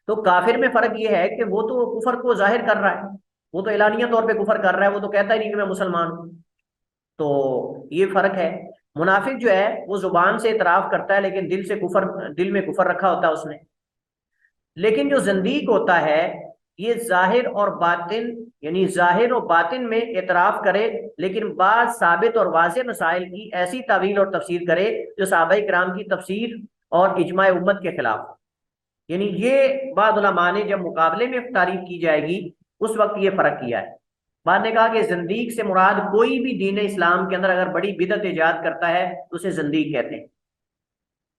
A: तो काफिर में फर्क ये है कि वो तो कुफर को जाहिर कर रहा है, वो तो एलानिया तौर पे कुफर कर रहा है, वो तो कहता ही नहीं कि मैं मुसलमान हूँ। तो ये फर्क है। मुनाफिक जो है वो जुबान से इतराफ करता है लेकिन दिल से कुफर, दिल में कुफर रखा होता है उसने। लेकिन जो जंदीक होता है ये जाहिर और बातिन, यानी जाहिर और बातिन में इतराफ करे लेकिन बाद साबित और वाज़ेह मसाइल की ऐसी तावील और तफसीर करे जो सहाबाए किराम की तफसीर और इजमाए उम्मत के खिलाफ। यानी ये बाद उलमा ने जब मुकाबले में तारीफ की जाएगी उस वक्त ये फर्क किया है। बाद ने कहा कि जंदीक से मुराद कोई भी दीन इस्लाम के अंदर अगर बड़ी बिदअत इजाद करता है तो उसे जंदीक कहते हैं।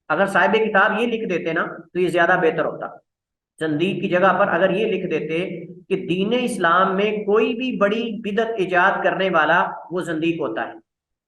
A: अगर साहिब किताब ये लिख देते ना तो ये ज्यादा बेहतर होता। जंदीक की जगह पर अगर ये लिख देते कि दीन इस्लाम में कोई भी बड़ी बिदअत इजाद करने वाला वो जंदीक होता है,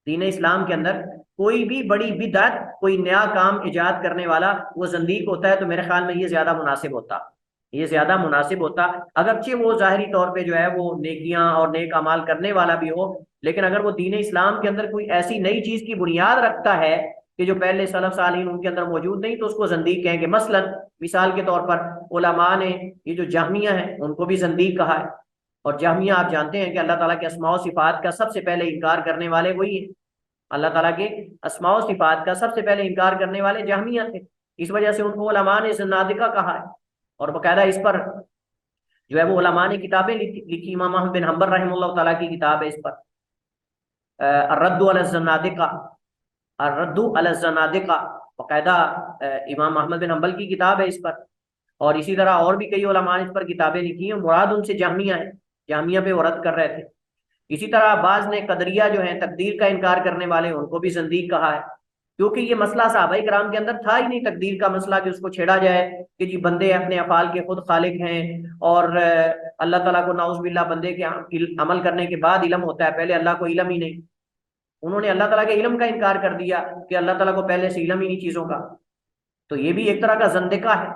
A: दीन इस्लाम के अंदर कोई भी बड़ी बिदअत, कोई नया काम इजाद करने वाला वो जंदीक होता है, तो मेरे ख्याल में ये ज्यादा मुनासिब होता। ये ज्यादा मुनासिब होता। अगरचे वो जाहिरी तौर पे जो है वो नेकियां और नेक अमाल करने वाला भी हो, लेकिन अगर वो दीन इस्लाम के अंदर कोई ऐसी नई चीज की बुनियाद रखता है कि जो पहले सलफ सालीन उनके अंदर मौजूद नहीं, तो उसको जंदीक कहेंगे। मसलन मिसाल के तौर पर उलमा ने ये जो जहमिया है उनको भी जंदीक कहा है। और जहमिया आप जानते हैं कि अल्लाह ताला के अस्मा और सिफात का सबसे पहले इनकार करने वाले वही है। अल्लाह ताला के अस्मा और सिफात का सबसे पहले इनकार करने वाले जहमिया थे। इस वजह से उनको उलमा ने ज़नादिका कहा है। और बाकायदा इस पर जो है वो उलमा ने किताबें लिखी। इमाम अहमद बिन हंबल रहमतुल्लाह ताला की किताब है इस पर, अर्रद्दु अला ज़नादिका, अर्रद्दु अला ज़नादिका, बाकायदा इमाम अहमद बिन हंबल की किताब है इस पर। और इसी तरह और भी कई उलमा ने इस पर किताबें लिखी हैं। मुराद उनसे जामिया है, जामिया पे वो रद्द कर रहे थे। इसी तरह बाज ने कदरिया जो है तकदीर का इनकार करने वाले, उनको भी जंदीक कहा है, क्योंकि ये मसला सहाबाई कराम के अंदर था ही नहीं तकदीर का मसला कि उसको छेड़ा जाए कि जी बंदे अपने अफाल के खुद खालिक हैं। और अल्लाह ताला को नाउज़ुबिल्लाह बंदे के अमल करने के बाद इल्म होता है, पहले अल्लाह को इल्म ही नहीं। उन्होंने अल्लाह ताला के इल्म का इनकार कर दिया कि अल्लाह ताला को पहले से इल्म ही नहीं चीजों का। तो ये भी एक तरह का जंदिका है,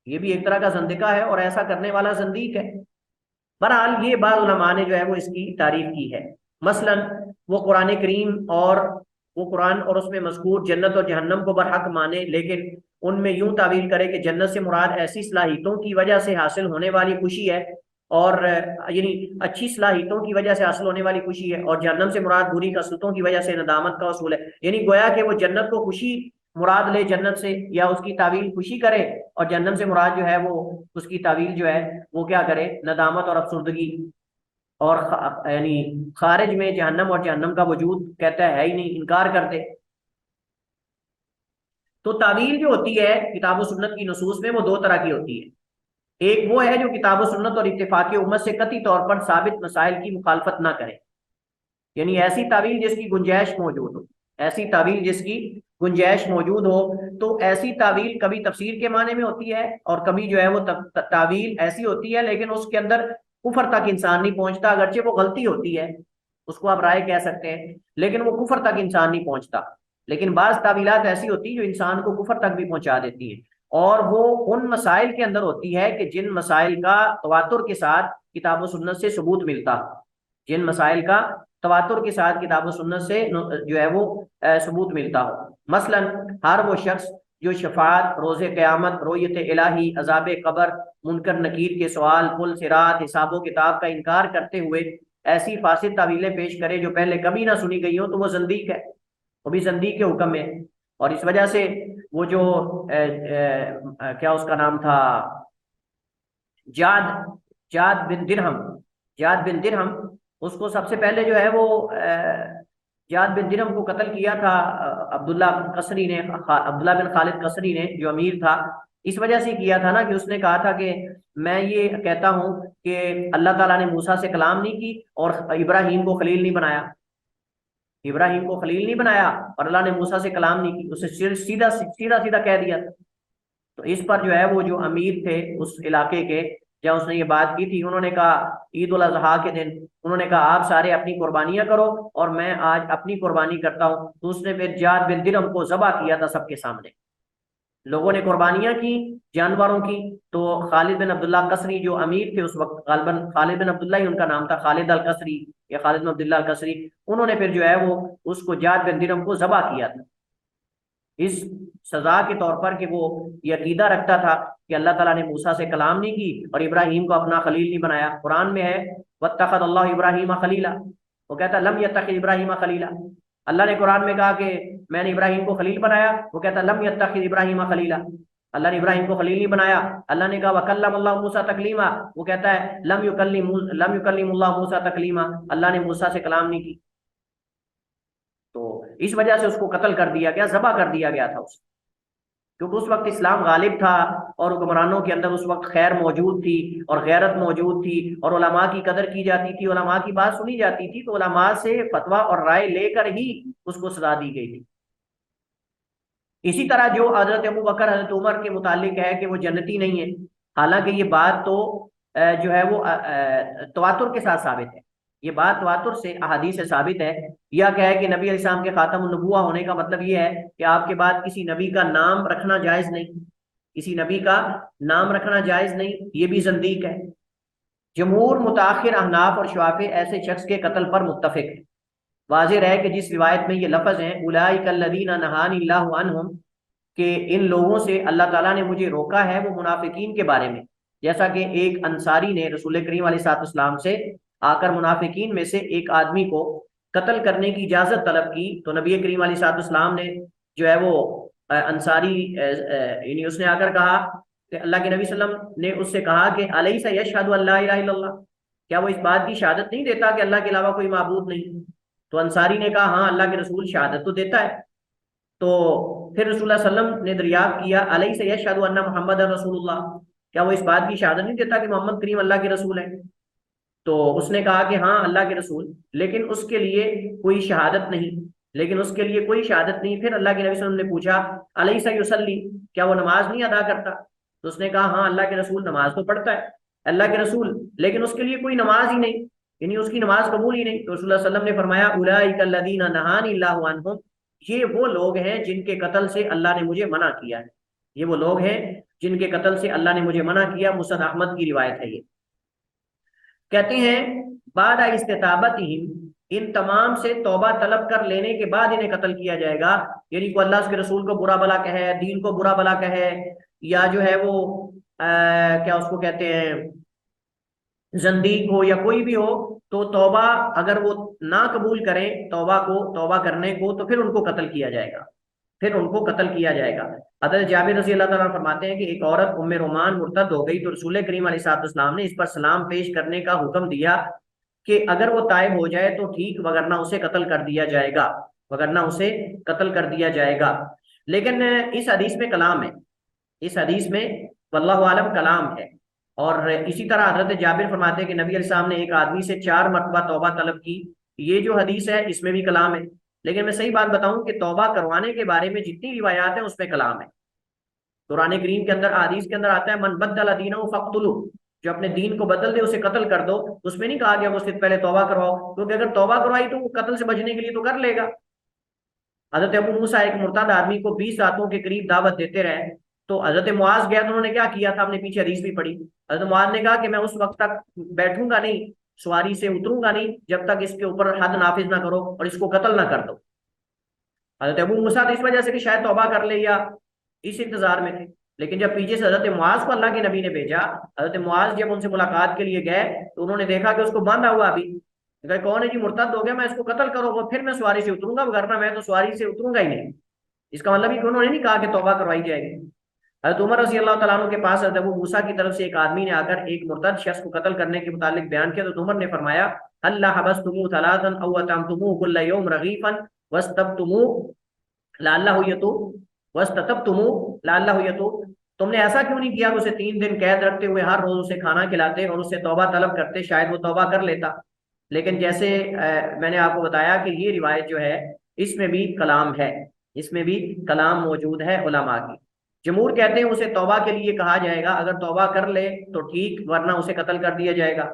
A: ये भी एक तरह का जंदिका है, और ऐसा करने वाला जंदीक है। बहरहाल ये बाज़ उलमा ने जो है वो इसकी तारीफ की है। मसलन वो कुरान करीम और वो कुरान और उसमें मज़कूर जन्नत और जहन्नम को बरहक माने, लेकिन उनमें यूं तावील करे कि जन्नत से मुराद ऐसी सलाहियतों की वजह से हासिल होने वाली खुशी है, और यानी अच्छी सलाहियतों की वजह से हासिल होने वाली खुशी है, और जहन्नम से मुराद बुरी कसरतों की वजह से नदामत का असूल है। यानी गोया कि वो जन्नत को खुशी मुराद ले जन्नत से, या उसकी तावील खुशी करे, और जहन्नम से मुराद जो है वो उसकी तावील जो है वो क्या करे, नदामत और अफसुर्दगी। और यानी खारिज में जहन्नम और जहन्नम का वजूद कहता है ही नहीं, इनकार करते। तो तावील जो होती है किताब और सुन्नत की नसूस में वो दो तरह की होती है। एक वो है जो किताब और सुन्नत और इत्तेफाक उम्मत से कतई तौर पर साबित मसाइल की मुखालफत ना करे, यानी ऐसी तावील जिसकी गुंजाइश मौजूद हो, ऐसी तावील जिसकी गुंजाइश मौजूद हो। तो ऐसी तावील कभी तफसीर के माने में होती है, और कभी जो है वो तावील ऐसी होती है लेकिन उसके अंदर कुफर तक इंसान नहीं पहुंचता। अगरचे वो गलती होती है, उसको आप राय कह सकते हैं, लेकिन वो कुफर तक इंसान नहीं पहुंचता। लेकिन बाज तावीलात ऐसी होती है जो इंसान को कुफर तक भी पहुंचा देती है, और वो उन मसाइल के अंदर होती है कि जिन मसाइल का तवातुर के साथ किताब और सुन्नत से सबूत मिलता, जिन मसाइल का तवातुर के साथ किताब और सुन्नत से जो है वो सबूत मिलता हो। मसलन हर वो शख्स जो शफात, रोज़े क़यामत, रोयत इलाही, अज़ाब कब्र, मुनकर नकीर के सवाल, कुल सिरात, हिसाबो किताब का इनकार करते हुए ऐसी फासिद तावीलें पेश करे जो पहले कभी ना सुनी गई हो, तो वो जंदीक है, वो भी जंदीक के हुक्म में। और इस वजह से वो जो क्या उसका नाम था, जाद जाद बिन दिरहम, जाद बिन दिरहम, उसको सबसे पहले जो है वो जाद बिन दिरहम को कत्ल किया था अब्दुल्ला कसरी ने, अब्दुल्ला बिन खालिद कसरी ने, जो अमीर था। इस वजह से किया था ना कि उसने कहा था कि मैं ये कहता हूँ कि अल्लाह ताला ने मूसा से कलाम नहीं की और इब्राहिम को खलील नहीं बनाया, इब्राहिम को खलील नहीं बनाया और अल्लाह ने मूसा से कलाम नहीं की, उसे सीधा सीधा सीधा कह दिया था। तो इस पर जो है वो जो अमीर थे उस इलाके के, जहाँ उसने ये बात की थी, उन्होंने कहा ईद उल अजहा के दिन, उन्होंने कहा आप सारे अपनी कुर्बानियां करो और मैं आज अपनी कुर्बानी करता हूँ। तो उसने फिर जाद बिन दिरहम को ज़बह किया था सबके सामने। लोगों ने कुर्बानियां की जानवरों की, तो खालिद बिन अब्दुल्ला कसरी जो अमीर थे उस वक्त, गालिबन खालिद बिन अब्दुल्ला ही उनका नाम था, खालिद अल कसरी या खालिद बिन अब्दुल्ला अल कसरी, उन्होंने फिर जो है वो उसको जाद बिन दिरहम को ज़बह किया था इस सजा के तौर पर कि वो ये अकीदा रखता था कि अल्लाह ताला ने मूसा से कलाम नहीं की और इब्राहिम को अपना खलील नहीं बनाया। कुरान में है वत्तखज़ अल्लाहु इब्राहीम खलीला, वो कहता लम यत्तखिज़ इब्राहीम खलीला। अल्लाह ने कुरान में कहा कि मैंने इब्राहिम को खलील बनाया, वो कहता लम यत्तखिज़ इब्राहीम खलीला, अल्लाह ने इब्राहिम को खलील नहीं बनाया। अल्लाह ने कहा वकल्लमल्लाहु मूसा तकलीमा, वो कहता है लम युकल्लिमुल्लाहु मूसा तकलीमा, अल्लाह ने मूसा से कलाम नहीं की। तो इस वजह से उसको कत्ल कर दिया गया, ज़बह कर दिया गया था उसे। क्योंकि उस वक्त इस्लाम गालिब था और हुक्मरानों के अंदर उस वक्त खैर मौजूद थी और गैरत मौजूद थी और उलमा की कदर की जाती थी, उलमा की बात सुनी जाती थी, तो उलमा से फतवा और राय लेकर ही उसको सजा दी गई थी। इसी तरह जो हजरत अबू बकर हजरत उमर के मुतालिक है कि वो जन्नती नहीं है, हालांकि ये बात तो जो है वो तवातुर के साथ साबित है। ये बात तवातुर से अहादीस से साबित है। यह क्या है कि नबी अलैहिस्सलाम के खातमुन नबुव्वा होने का मतलब ये है कि आपके बाद किसी नबी का नाम रखना जायज नहीं, किसी नबी का नाम रखना जायज नहीं, ये भी जंदीक है। जमहूर मुताखिर अहनाफ और शवाफी ऐसे शख्स के कत्ल पर मुत्तफिक है। वाज़ेह है कि जिस रिवायत में ये लफ्ज हैं उलाइका अल्लज़ीना नहानिल्लाहु अन्हुम, कि इन लोगों से अल्लाह ताला ने मुझे रोका है, वो मुनाफिकीन के बारे में। जैसा कि एक अंसारी ने रसूल करीम अलैहिस्सलाम से आकर मुनाफिकीन में से एक आदमी को कत्ल करने की इजाजत तलब की, तो नबी करीम अलैहिस्सलाम ने जो है वो अंसारी यानी उसने आकर कहा कि अल्लाह के नबी सल्लम ने उससे कहा कि अलैसा यशहदु अल्ला इलाहा इल्लल्लाह, क्या वो इस बात की शहादत नहीं देता कि अल्लाह के अलावा कोई माबूद नहीं? तो अंसारी ने कहा हाँ, अल्लाह के रसूल शहादत तो देता है। तो फिर रसूलुल्लाह सल्लम ने दरियाफ्त किया अलैसा यशहदु अन्ना मुहम्मदन रसूलुल्लाह, क्या वो इस बात की शहादत नहीं देता कि मोहम्मद करीम अल्लाह के रसूल है? तो उसने कहा कि हाँ अल्लाह के रसूल, लेकिन उसके लिए कोई शहादत नहीं, लेकिन उसके लिए कोई शहादत नहीं। फिर अल्लाह के नबी सल्लल्लाहु अलैहि वसल्लम ने पूछा अलैसा युसल्ली, क्या वो नमाज नहीं अदा करता? तो उसने कहा हाँ अल्लाह के रसूल नमाज तो पढ़ता है, अल्लाह के रसूल, लेकिन उसके लिए कोई नमाज ही नहीं, यानी उसकी नमाज कबूल ही नहीं। तो रसूलुल्लाह सल्लल्लाहु अलैहि वसल्लम ने फरमाया उलाइका अल्लज़ीना नहानिल्लाहु अन्हुम, ये वो लोग हैं जिनके कत्ल से अल्लाह ने मुझे मना किया है, ये वो लोग हैं जिनके कत्ल से अल्लाह ने मुझे मना किया। मुसनद अहमद की रिवायत है ये। कहते हैं बाद इस्तिताबत इन तमाम से तौबा तलब कर लेने के बाद इन्हें कत्ल किया जाएगा, यानी को अल्लाह उसके रसूल को बुरा भला कहे, दीन को बुरा भला कहे, या जो है वो क्या उसको कहते हैं जंदीक हो या कोई भी हो, तो तौबा अगर वो ना कबूल करें तौबा को, तौबा करने को, तो फिर उनको कत्ल किया जाएगा, फिर उनको कत्ल किया जाएगा। हज़रत जाबिर रज़ी अल्लाह ताला फरमाते हैं कि एक औरत उम्मे रोमान मुर्तद हो गई, तो रसूल करीम अलैहिस्सलाम ने इस पर सलाम पेश करने का हुक्म दिया कि अगर वो ताइब हो जाए तो ठीक, वगरना उसे कत्ल कर दिया जाएगा, वगरना उसे कत्ल कर दिया जाएगा। लेकिन इस हदीस में कलाम है, इस हदीस में वल्लाहु आलम कलाम है। और इसी तरह हजरत जाबिर फरमाते हैं कि नबी अलैहिस्सलाम ने एक आदमी से 4 मरतबा तौबा तलब की। ये जो हदीस है इसमें भी कलाम है, लेकिन मैं सही बात बताऊं कि तौबा करवाने के बारे में जितनी रिवायात है उसमें कलाम है। कुरान करीम के अंदर हदीस के अंदर आता है मन बद्दल दीनहु फक्तुलू, जो अपने दीन को बदल दे उसे कत्ल कर दो। उसमें नहीं कहा गया उससे पहले तौबा करवाओ, क्योंकि अगर तौबा करवाई तो वो कत्ल से बचने के लिए तो कर लेगा। हजरत अबू मूसा एक मुर्ताद आदमी को 20 रातों के करीब दावत देते रहे, तो हजरत मुआज गया तो उन्होंने क्या किया था, आपने पीछे हदीस भी पढ़ी। हजरत मुआज ने कहा कि मैं उस वक्त तक बैठूंगा नहीं, सवारी से उतरूंगा नहीं, जब तक इसके ऊपर हद नाफिज ना करो और इसको कत्ल ना कर दो। हजरत अबू मूसा तो इस वजह से कि शायद तौबा कर ले या इस इंतजार में थे। लेकिन जब पीछे से हजरत मुआज को अल्लाह के नबी ने भेजा, हजरत मुआज जब उनसे मुलाकात के लिए गए तो उन्होंने देखा कि उसको बांधा हुआ अभी, कहा कौन है जी, मुर्तद हो गया, मैं इसको कत्ल करो और फिर मैं सवारी से उतरूंगा, वरना मैं तो सवारी से उतरूंगा ही नहीं। इसका मतलब ही कि उन्होंने नहीं कहा कि तौबा करवाई जाएगी। हजरत उमर रजी अल्लाह तआला अन्हु के पास हजरत अबू मूसा की तरफ से एक आदमी ने आकर एक मुर्तद शख्स को कत्ल करने के मुतालिक बयान किया, तो उमर ने फरमाया अल्लाह हबस्तुमू थलाथन औ अतमतुमू कुल्ल यौम रगीफन वस्तबतुमू लअल्लाहु यतूब वस्ततबतुमू लअल्लाहु यतूब, तुमने ऐसा क्यों नहीं किया कि उसे 3 दिन कैद रखते हुए हर रोज उसे खाना खिलाते और उससे तौबा तलब करते, शायद वो तौबा कर लेता। लेकिन जैसे मैंने आपको बताया कि ये रिवायत जो है इसमें भी कलाम है, इसमें भी कलाम मौजूद है उलमा की। जमहूर कहते हैं उसे तौबा के लिए कहा जाएगा, अगर तौबा कर ले तो ठीक, वरना उसे कत्ल कर दिया जाएगा।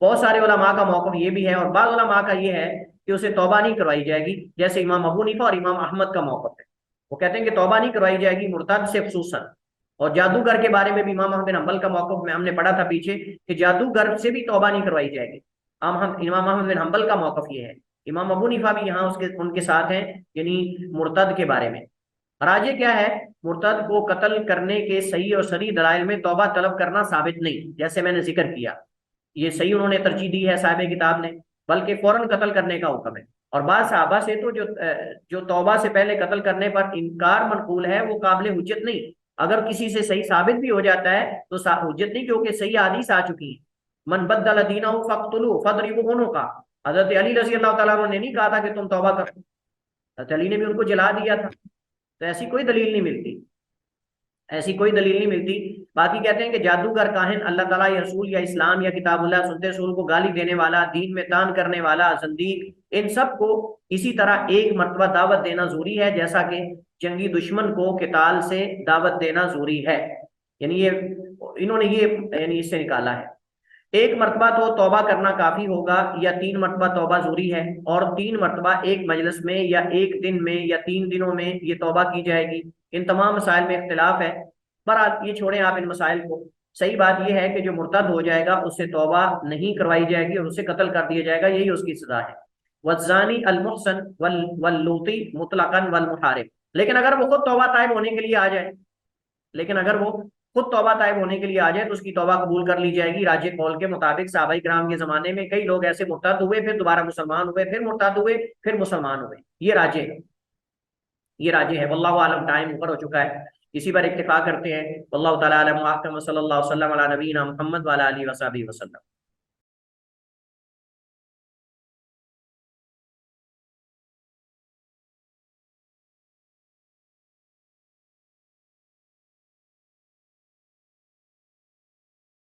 A: बहुत सारे उलमा का मौक़िफ़ ये भी है और बाद उलमा का ये है कि उसे तौबा नहीं करवाई जाएगी, जैसे इमाम अबू हनीफा और इमाम अहमद का मौक़िफ़ है। वो कहते हैं कि तौबा नहीं करवाई जाएगी मुर्तद से खुसूसन। और जादूगर के बारे में भी इमाम अहमद बिन हंबल का मौक़िफ़ में हमने पढ़ा था पीछे कि जादूगर से भी तौबा नहीं करवाई जाएगी। हम इमाम अहमद बिन हंबल का मौक़िफ़ ये है। इमाम अबू हनीफा भी यहाँ उसके उनके साथ हैं, यानी मुर्तद के बारे में। राजे क्या है, मुर्तद को कत्ल करने के सही और सरी दलाइल में तौबा तलब करना साबित नहीं, जैसे मैंने जिक्र किया, ये सही उन्होंने तरजीह दी है साहिब किताब ने, बल्कि फौरन कत्ल करने का हुक्म है। और बाद सहाबा से तो जो तौबा से पहले कत्ल करने पर इनकार मनकूल है वो काबिल हुज्जत नहीं। अगर किसी से सही साबित भी हो जाता है तो हुज्जत नहीं, क्योंकि सही हदीस आ चुकी है मन बद्दल दीनहु फक्तुलू फदरिबूहु का। हजरत अली रजी अल्लाह तआला ने नहीं कहा था कि तुम तौबा करो, हजरत अली ने भी उनको जला दिया था। तो ऐसी कोई दलील नहीं मिलती। ऐसी कोई दलील नहीं मिलती। बाकी कहते हैं कि जादूगर, काहिन, अल्लाह ताला या रसूल या इस्लाम या किताबुल्लाह, सुनते रसूल को गाली देने वाला, दीन में तान करने वाला, जंदीक, इन सब को इसी तरह एक मर्तबा दावत देना जरूरी है जैसा कि जंगी दुश्मन को किताल से दावत देना जरूरी है। यानी ये इन्होंने ये यानी इससे निकाला है। एक मर्तबा तो तौबा करना काफी होगा या 3 मर्तबा तौबा जरूरी है, और 3 मर्तबा एक मजलिस में या एक दिन में या 3 दिनों में ये तौबा की जाएगी। इन तमाम मसाइल में इख्तिलाफ है। बहरहाल ये छोड़ें आप इन मसाइल को। सही बात यह है कि जो मुर्तद हो जाएगा उससे तौबा नहीं करवाई जाएगी और उसे कत्ल कर दिया जाएगा, यही उसकी सजा है। वज़ानी अल मुहसन वल लूती मुतलकन वल मुहारिब। लेकिन अगर वो खुद तौबा ताइब होने के लिए आ जाए, लेकिन अगर वो खुद तौबा ताइब होने के लिए आ जाए तो उसकी तौबा कबूल कर ली जाएगी। राजे कौल के मुताबिक सहाबाई किराम के जमाने में कई लोग ऐसे मुर्तद हुए, फिर दोबारा मुसलमान हुए, फिर मुर्तद हुए, फिर मुसलमान हुए। ये राजे है। वल्लाहु आलम, टाइम ऊपर हो चुका है, इसी पर इत्तिफा करते हैं। वल्लाहु ताला आलम व अहकम, सल्लल्लाहु अलैहि वसल्लम अला नबीना मुहम्मद व अला आलिहि व सल्लम।